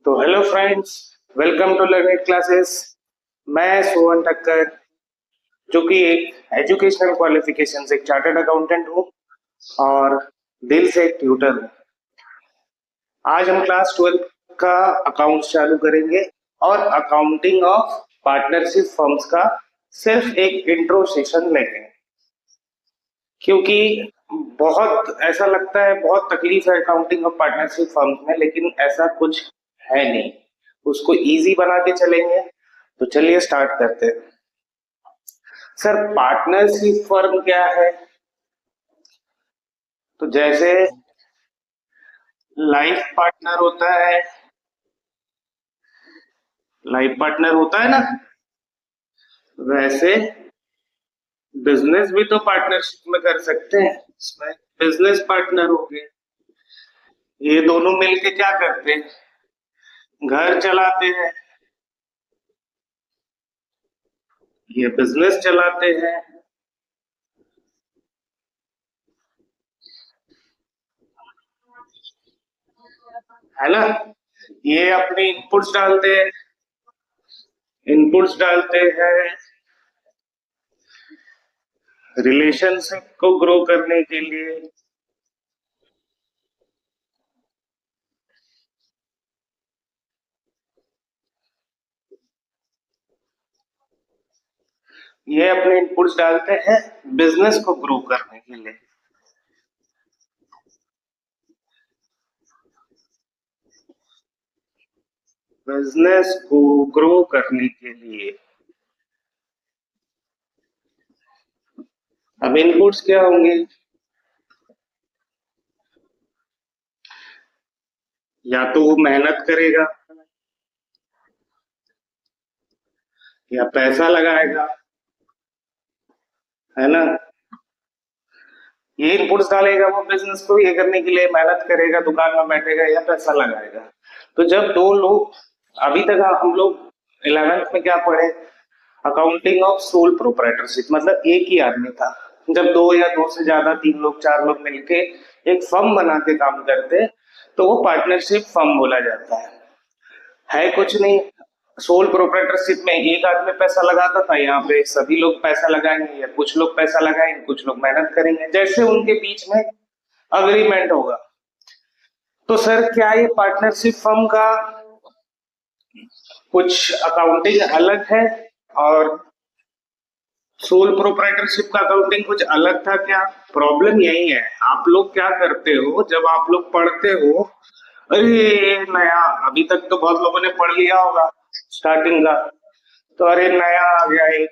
तो hello friends, welcome to learning classes. मैं सोहन ठक्कर, जो कि एक एजुकेशनल क्वालिफिकेशन से एक चार्टर्ड अकाउंटेंट हूँ और दिल से एक ट्यूटर हूँ। आज हम क्लास 12 का अकाउंट्स चालू करेंगे और अकाउंटिंग ऑफ पार्टनरशिप फर्म्स का सिर्फ एक इंट्रो सेशन लेंगे, क्योंकि बहुत ऐसा लगता है, बहुत तकलीफ है अकाउंटिंग ऑफ पार्टनरशिप फर्म्स में, लेकिन ऐसा कुछ है नहीं। उसको इजी बना के चलेंगे। तो चलिए स्टार्ट करते हैं। सर, पार्टनरशिप फर्म क्या है? तो जैसे लाइफ पार्टनर होता है, लाइफ पार्टनर होता है ना, वैसे बिजनेस भी तो पार्टनरशिप में कर सकते हैं। इसमें बिजनेस पार्टनर हो गए, ये दोनों मिलके क्या करते हैं? घर चलाते हैं, ये बिजनेस चलाते हैं, है ना। ये अपने इनपुट्स डालते हैं रिलेशनशिप को ग्रो करने के लिए। ये अपने इनपुट्स डालते हैं बिजनेस को ग्रो करने के लिए। बिजनेस को ग्रो करने के लिए अब इनपुट्स क्या होंगे? या तो वो मेहनत करेगा या पैसा लगाएगा, है ना। ये इनपुट्स डालेगा वो बिजनेस को ये करने के लिए, मेहनत करेगा, दुकान में बैठेगा या पैसा लगाएगा। तो जब दो लोग, अभी तक हम लोग 11th में क्या पढ़े? अकाउंटिंग ऑफ सोल प्रोप्राइटरशिप, मतलब एक ही आदमी था। जब दो या दो से ज्यादा, तीन लोग, चार लोग मिलके एक फर्म बना के काम करते, तो वो पार्टनरशिप फर्म बोला जाता है कुछ नहीं। सोल प्रोप्राइटरशिप में एक आदमी पैसा लगाता था, यहाँ पे सभी लोग पैसा लगाएंगे, या कुछ लोग पैसा लगाएंगे, कुछ लोग मेहनत करेंगे, जैसे उनके बीच में अग्रीमेंट होगा। तो सर, क्या ये पार्टनरशिप फर्म का कुछ अकाउंटिंग अलग है और सोल प्रोप्राइटरशिप का अकाउंटिंग कुछ अलग था क्या? प्रॉब्लम यही है। आप लोग क्या करते हो जब आप लोग पढ़ते हो? अरे नया, अभी तक तो बहुत लोगों ने पढ़ लिया होगा स्टार्टिंग का। तो अरे नया आ गया एक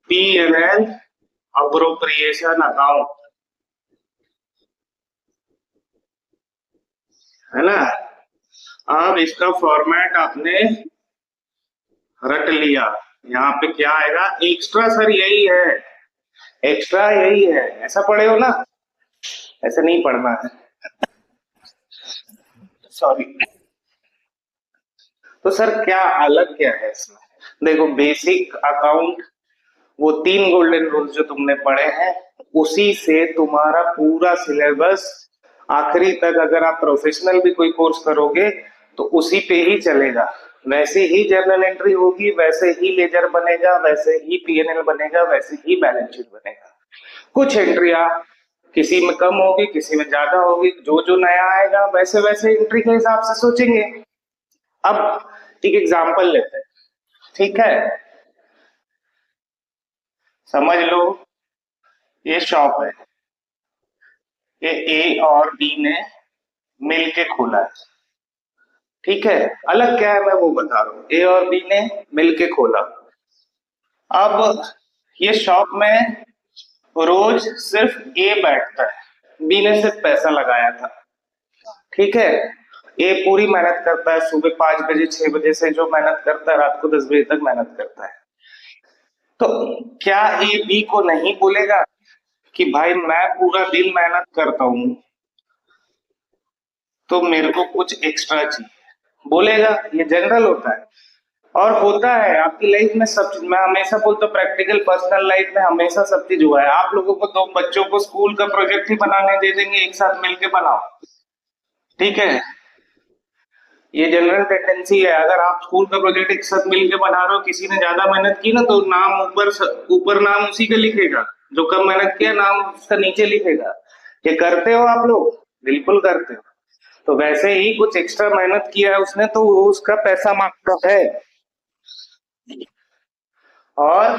P&L अप्रोप्रिएशन अकाउंट, है ना। अब इसका फॉर्मेट आपने रट लिया। यहाँ पे क्या आएगा? एक्स्ट्रा सर यही है, एक्स्ट्रा यही है। ऐसा पढ़े हो ना? ऐसा नहीं पढ़ना है, सॉरी। तो सर, क्या अलग क्या है इसमें? देखो, बेसिक अकाउंट, वो तीन गोल्डन रूल्स जो तुमने पढ़े हैं, उसी से तुम्हारा पूरा सिलेबस आखिरी तक, अगर आप प्रोफेशनल भी कोई कोर्स करोगे तो उसी पे ही चलेगा। वैसे ही जर्नल एंट्री होगी, वैसे ही लेजर बनेगा, वैसे ही P&L बनेगा, वैसे ही बैलेंस शीट बनेगा। कुछ एंट्रिया किसी में कम होगी, किसी में ज्यादा होगी, जो जो नया आएगा वैसे वैसे एंट्री के हिसाब से सोचेंगे। अब एक एग्जांपल लेते हैं, ठीक है। समझ लो, ये शॉप है, ये ए और बी ने मिल के खोला है, ठीक है। अलग क्या है मैं वो बता रहा हूँ। ए और बी ने मिल के खोला। अब ये शॉप में रोज सिर्फ ए बैठता है, बी ने सिर्फ पैसा लगाया था, ठीक है। ए पूरी मेहनत करता है, सुबह 5 बजे 6 बजे से जो मेहनत करता है, रात को 10 बजे तक मेहनत करता है। तो क्या ए बी को नहीं बोलेगा कि भाई मैं पूरा दिन मेहनत करता हूँ तो मेरे को कुछ एक्स्ट्रा चाहिए? बोलेगा। ये जनरल होता है और होता है आपकी लाइफ में सब चीज। मैं हमेशा बोलता हूँ, प्रैक्टिकल पर्सनल लाइफ में हमेशा सब चीज हुआ है। आप लोगों को दो बच्चों को स्कूल का प्रोजेक्ट ही बनाने दे देंगे, एक साथ मिलके बनाओ, ठीक है। ये जनरल टेंडेंसी है। अगर आप स्कूल का प्रोजेक्ट एक साथ मिलके बना रहे हो, किसी ने ज्यादा मेहनत की ना तो नाम ऊपर ऊपर नाम उसी का लिखेगा, जो कम मेहनत किया नाम उसका नीचे लिखेगा। ये करते हो आप लोग? बिल्कुल करते हो। तो वैसे ही कुछ एक्स्ट्रा मेहनत किया है उसने तो वो उसका पैसा मांगता है। और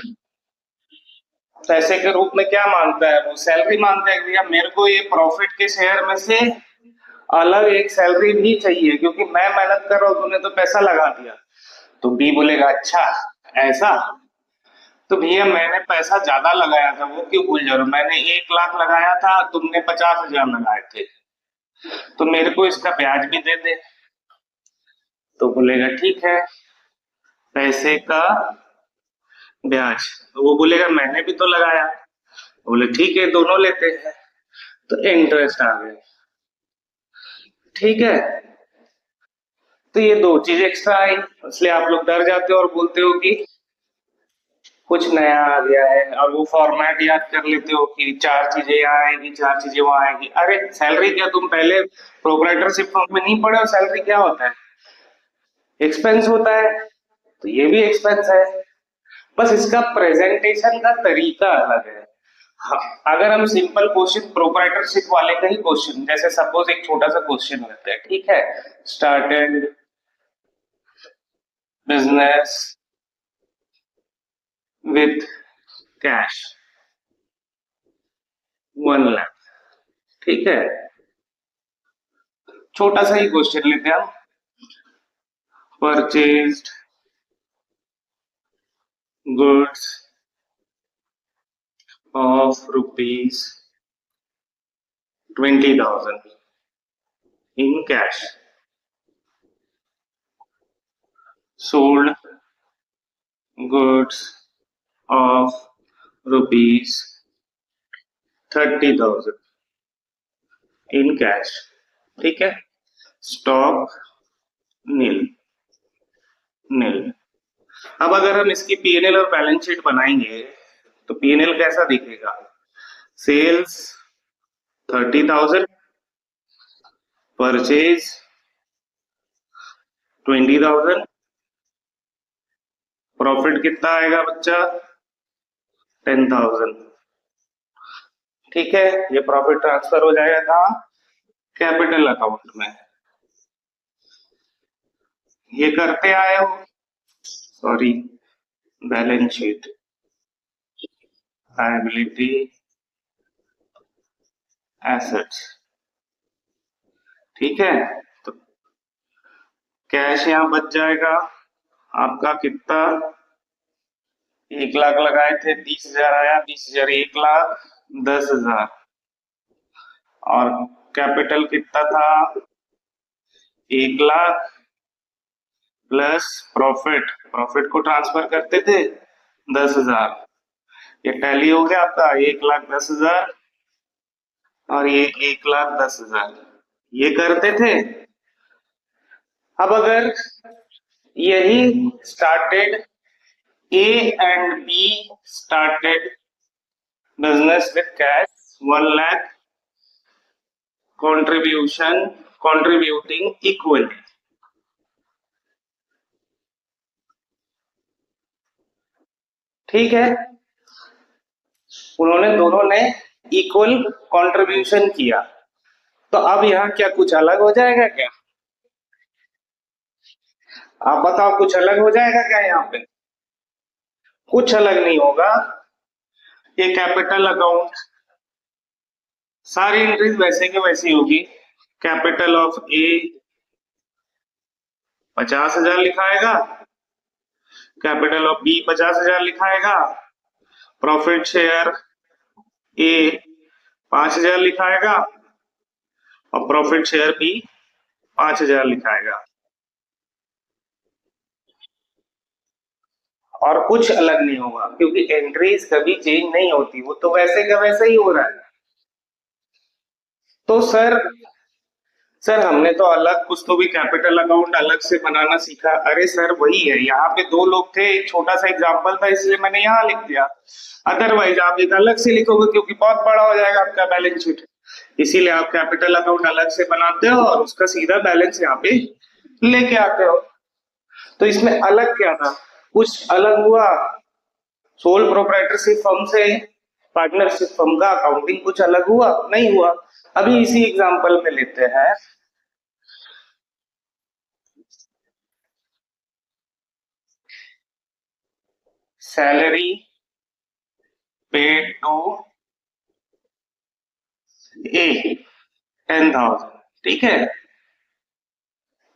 पैसे के रूप में क्या मांगता है? वो सैलरी मांगता है कि भैया मेरे को ये प्रॉफिट के शेयर में से अलग एक सैलरी भी चाहिए, क्योंकि मैं मेहनत कर रहा हूँ, तूने तो पैसा लगा दिया। तो बी बोलेगा अच्छा ऐसा, तो भैया मैंने पैसा ज्यादा लगाया था, वो क्यों भूल जा रहे हो? मैंने 1 लाख लगाया था, तुमने 50,000 लगाए थे, तो मेरे को इसका ब्याज भी दे दे। तो बोलेगा ठीक है, पैसे का ब्याज। तो वो बोलेगा मैंने भी तो लगाया। बोले ठीक है दोनों लेते हैं। तो इंटरेस्ट आ गया। ठीक है। तो ये दो चीज एक्स्ट्रा आई, इसलिए आप लोग डर जाते हो और बोलते हो कि कुछ नया आ गया है, और वो फॉर्मेट याद कर लेते हो कि 4 चीजें यहाँ आएगी, 4 चीजें वहां आएगी। अरे सैलरी क्या तुम पहले प्रोप्राइटरशिप फर्म में नहीं पढ़े हो? सैलरी क्या होता है? एक्सपेंस होता है। तो ये भी एक्सपेंस है, बस इसका प्रेजेंटेशन का तरीका अलग है। हाँ, अगर हम सिंपल क्वेश्चन प्रोप्राइटरशिप वाले का ही क्वेश्चन, जैसे सपोज एक छोटा सा क्वेश्चन लेते हैं, ठीक है, started business with cash 1 lakh, ठीक है, छोटा सा ही क्वेश्चन लेते हैं हम। Purchased goods of ₹20,000 in cash, sold goods of ₹30,000 in cash, ठीक है, स्टॉक नील नील। अब अगर हम इसकी पीएनएल और बैलेंस शीट बनाएंगे तो पीएनएल कैसा दिखेगा? सेल्स 30,000, परचेज 20,000, प्रॉफिट कितना आएगा बच्चा? 10,000। ठीक है, ये प्रॉफिट ट्रांसफर हो जाएगा कहाँ? कैपिटल अकाउंट में। ये करते आए हो, sorry, balance sheet, liability, assets, ठीक है। तो कैश यहाँ बच जाएगा आपका कितना? 1 लाख लगाए थे, 30,000 आया, 20,000 1 लाख 10,000। और कैपिटल कितना था? 1 लाख प्लस प्रॉफिट, प्रॉफिट को ट्रांसफर करते थे 10,000। ये टैली हो गया आपका 1,10,000 और ये 1,10,000, ये करते थे। अब अगर यही started A and be started business with cash 1 lakh contributing equally, ठीक है, उन्होंने दोनों ने इक्वल कंट्रीब्यूशन किया। तो अब यहाँ क्या कुछ अलग हो जाएगा क्या? आप बताओ, कुछ अलग हो जाएगा क्या यहाँ पे? कुछ अलग नहीं होगा। ये कैपिटल अकाउंट, सारी एंट्रीज वैसे के वैसी होगी। कैपिटल ऑफ ए 50,000 लिखाएगा, कैपिटल ऑफ बी 50,000 लिखाएगा, प्रॉफिट शेयर ए 5,000 लिखाएगा और प्रॉफिट शेयर बी 5,000 लिखाएगा। और कुछ अलग नहीं होगा, क्योंकि एंट्रीज कभी चेंज नहीं होती, वो तो वैसे का वैसे ही हो रहा है। तो सर हमने तो अलग कुछ तो भी कैपिटल अकाउंट अलग से बनाना सीखा। अरे सर वही है, यहाँ पे दो लोग थे, एक छोटा सा एग्जांपल था इसलिए मैंने यहाँ लिख दिया। अदरवाइज आप एक अलग से लिखोगे, क्योंकि बहुत बड़ा हो जाएगा आपका बैलेंस शीट, इसीलिए आप कैपिटल अकाउंट अलग से बनाते हो और उसका सीधा बैलेंस यहाँ पे लेके आते हो। तो इसमें अलग क्या था, कुछ अलग हुआ? सोल प्रोप्राइटरशिप फर्म से पार्टनरशिप फर्म का अकाउंटिंग कुछ अलग हुआ? नहीं हुआ। अभी इसी एग्जांपल में लेते हैं। सैलरी पेड टू ए 10,000, ठीक है।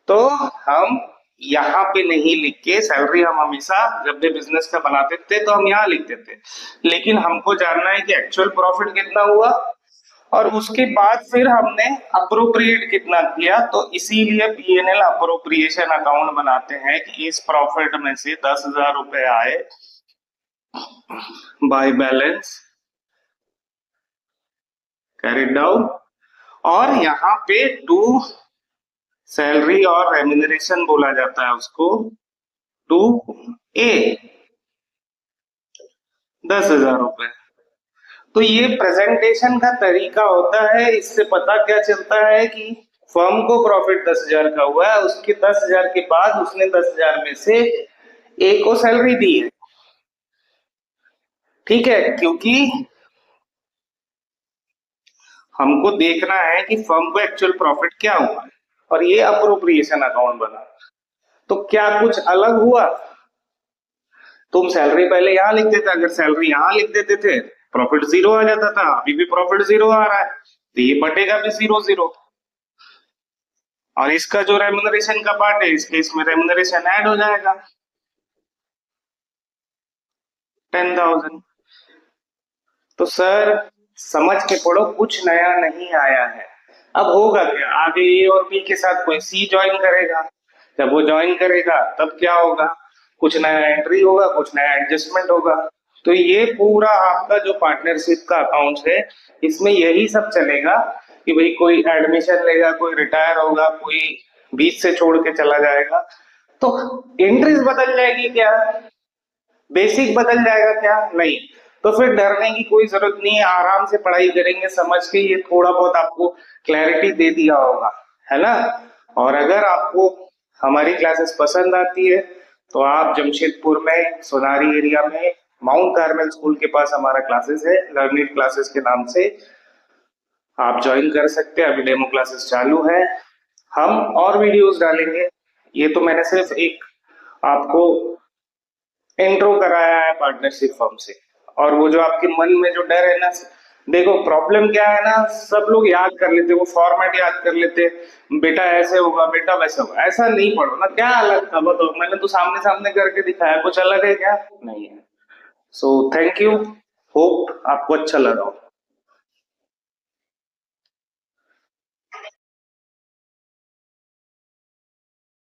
तो हम यहाँ पे नहीं लिख के सैलरी, हम हमेशा जब भी बिजनेस का बनाते थे तो हम यहाँ लिखते थे, लेकिन हमको जानना है कि एक्चुअल प्रॉफिट कितना हुआ और उसके बाद फिर हमने अप्रोप्रिएट कितना किया। तो इसीलिए पीएनएल अप्रोप्रिएशन अकाउंट बनाते हैं कि इस प्रॉफिट में से 10,000 रुपए आए बाय बैलेंस कैरिड डाउन, और यहाँ पे टू सैलरी और रेम्यूनरेशन बोला जाता है उसको, टू ए 10,000 रुपए। तो ये प्रेजेंटेशन का तरीका होता है। इससे पता क्या चलता है कि फर्म को प्रॉफिट 10,000 का हुआ है, उसके 10,000 के बाद उसने 10,000 में से ए को सैलरी दी है, ठीक है। क्योंकि हमको देखना है कि फर्म को एक्चुअल प्रॉफिट क्या हुआ है, और ये अप्रोप्रिएशन अकाउंट बना। तो क्या कुछ अलग हुआ? तुम सैलरी पहले यहाँ लिख देते, अगर सैलरी यहाँ लिख देते थे प्रॉफिट जीरो आ जाता था। अभी भी प्रॉफिट जीरो आ रहा है, तो ये बटेगा भी जीरो जीरो। और इसका जो रेम्यूनरेशन का पार्ट है, इसके इसमें रेम्यूनरेशन ऐड हो जाएगा 10,000। तो सर समझ के पढ़ो, कुछ नया नहीं आया है। अब होगा क्या आगे, ए और बी के साथ कोई सी ज्वाइन करेगा, जब वो ज्वाइन करेगा तब क्या होगा, कुछ नया एंट्री होगा, कुछ नया एडजस्टमेंट होगा। तो ये पूरा आपका जो पार्टनरशिप का अकाउंट है, इसमें यही सब चलेगा कि भाई कोई एडमिशन लेगा, कोई रिटायर होगा, कोई बीच से छोड़ के चला जाएगा, तो एंट्रीज बदल जाएगी क्या, बेसिक बदल जाएगा क्या? नहीं। तो फिर डरने की कोई जरूरत नहीं है, आराम से पढ़ाई करेंगे समझ के। ये थोड़ा बहुत आपको क्लैरिटी दे दिया होगा, है ना। और अगर आपको हमारी क्लासेस पसंद आती है तो आप जमशेदपुर में सोनारी एरिया में माउंट कार्मेल स्कूल के पास हमारा क्लासेस है, लर्निंग क्लासेस के नाम से, आप ज्वाइन कर सकते हैं। अभी डेमो क्लासेस चालू है, हम और वीडियोस डालेंगे। ये तो मैंने सिर्फ एक आपको इंट्रो कराया है पार्टनरशिप फर्म से। और वो जो आपके मन में जो डर है ना, देखो प्रॉब्लम क्या है ना, सब लोग याद कर लेते, वो फॉर्मेट याद कर लेते, बेटा ऐसे होगा, बेटा वैसे होगा। ऐसा नहीं पढ़ो ना, क्या अलग था बताओ, मैंने तो सामने सामने करके दिखाया, कुछ अलग है क्या? नहीं है। सो थैंक यू, होप आपको अच्छा लगा हो।